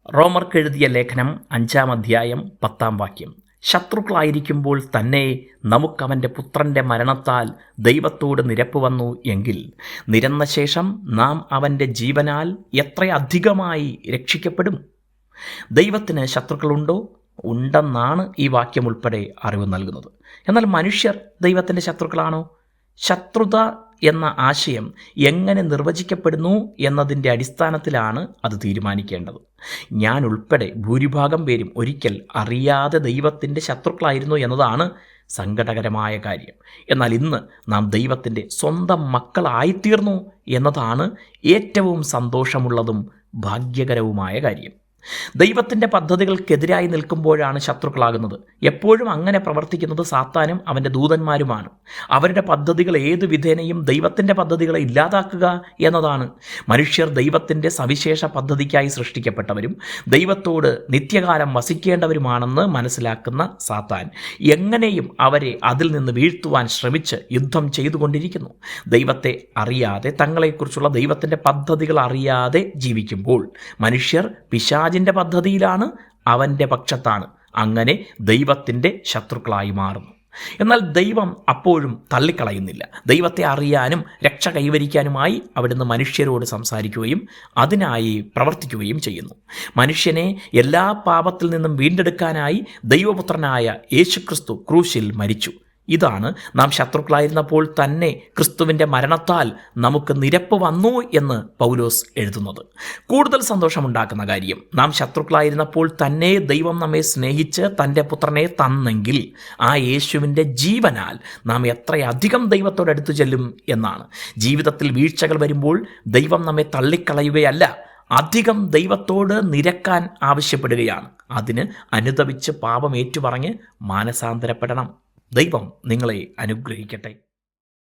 റോമർക്കെഴുതിയ ലേഖനം 5-ാം അധ്യായം 10-ാം വാക്യം. ശത്രുക്കളായിരിക്കുമ്പോൾ തന്നെ നമുക്കവൻ്റെ പുത്രൻ്റെ മരണത്താൽ ദൈവത്തോട് നിരപ്പ് വന്നു എങ്കിൽ നിരന്ന ശേഷം നാം അവൻ്റെ ജീവനാൽ എത്രയധികമായി രക്ഷിക്കപ്പെടും. ദൈവത്തിന് ശത്രുക്കളുണ്ടോ? ഉണ്ടെന്നാണ് ഈ വാക്യം ഉൾപ്പെടെ അറിവ് നൽകുന്നത്. എന്നാൽ മനുഷ്യർ ദൈവത്തിൻ്റെ ശത്രുക്കളാണോ? ശത്രുത എന്ന ആശയം എങ്ങനെ നിർവചിക്കപ്പെടുന്നു എന്നതിൻ്റെ അടിസ്ഥാനത്തിലാണ് അത് തീരുമാനിക്കേണ്ടത്. ഞാൻ ഉൾപ്പെടെ ഭൂരിഭാഗം പേരും ഒരിക്കൽ അറിയാതെ ദൈവത്തിൻ്റെ ശത്രുക്കളായിരുന്നു എന്നതാണ് സങ്കടകരമായ കാര്യം. എന്നാൽ ഇന്ന് നാം ദൈവത്തിൻ്റെ സ്വന്തം മക്കളായിത്തീർന്നു എന്നതാണ് ഏറ്റവും സന്തോഷമുള്ളതും ഭാഗ്യകരവുമായ കാര്യം. ദൈവത്തിൻ്റെ പദ്ധതികൾക്കെതിരായി നിൽക്കുമ്പോഴാണ് ശത്രുക്കളാകുന്നത്. എപ്പോഴും അങ്ങനെ പ്രവർത്തിക്കുന്നത് സാത്താനും അവൻ്റെ ദൂതന്മാരുമാണ്. അവരുടെ പദ്ധതികൾ ഏതു വിധേനയും ദൈവത്തിൻ്റെ പദ്ധതികളെ ഇല്ലാതാക്കുക എന്നതാണ്. മനുഷ്യർ ദൈവത്തിൻ്റെ സവിശേഷ പദ്ധതിക്കായി സൃഷ്ടിക്കപ്പെട്ടവരും ദൈവത്തോട് നിത്യകാലം വസിക്കേണ്ടവരുമാണെന്ന് മനസ്സിലാക്കുന്ന സാത്താൻ എങ്ങനെയും അവരെ അതിൽ നിന്ന് വീഴ്ത്തുവാൻ ശ്രമിച്ച് യുദ്ധം ചെയ്തുകൊണ്ടിരിക്കുന്നു. ദൈവത്തെ അറിയാതെ, തങ്ങളെക്കുറിച്ചുള്ള ദൈവത്തിൻ്റെ പദ്ധതികൾ അറിയാതെ ജീവിക്കുമ്പോൾ മനുഷ്യർ പിശാചിൻ്റെ പദ്ധതിയിലാണ്, അവൻ്റെ പക്ഷത്താണ്. അങ്ങനെ ദൈവത്തിൻ്റെ ശത്രുക്കളായി മാറുന്നു. എന്നാൽ ദൈവം അപ്പോഴും തള്ളിക്കളയുന്നില്ല. ദൈവത്തെ അറിയാനും രക്ഷ കൈവരിക്കാനുമായി അവിടുന്ന് മനുഷ്യരോട് സംസാരിക്കുകയും അതിനായി പ്രവർത്തിക്കുകയും ചെയ്യുന്നു. മനുഷ്യനെ എല്ലാ പാപത്തിൽ നിന്നും വീണ്ടെടുക്കാനായി ദൈവപുത്രനായ യേശുക്രിസ്തു ക്രൂശിൽ മരിച്ചു. ഇതാണ് നാം ശത്രുക്കളായിരുന്നപ്പോൾ തന്നെ ക്രിസ്തുവിൻ്റെ മരണത്താൽ നമുക്ക് നിരപ്പ് വന്നു എന്ന് പൗലോസ് എഴുതുന്നത്. കൂടുതൽ സന്തോഷമുണ്ടാക്കുന്ന കാര്യം, നാം ശത്രുക്കളായിരുന്നപ്പോൾ തന്നെ ദൈവം നമ്മെ സ്നേഹിച്ച് തൻ്റെ പുത്രനെ തന്നെങ്കിൽ ആ യേശുവിൻ്റെ ജീവനാൽ നാം എത്രയധികം ദൈവത്തോടടുത്തു ചെല്ലും എന്നാണ്. ജീവിതത്തിൽ വീഴ്ചകൾ വരുമ്പോൾ ദൈവം നമ്മെ തള്ളിക്കളയുകയല്ല, അധികം ദൈവത്തോട് നിരക്കാൻ ആവശ്യപ്പെടുകയാണ്. അതിന് അനുതപിച്ച് പാപം ഏറ്റുപറഞ്ഞ് മാനസാന്തരപ്പെടണം. ദൈവം നിങ്ങളെ അനുഗ്രഹിക്കട്ടെ.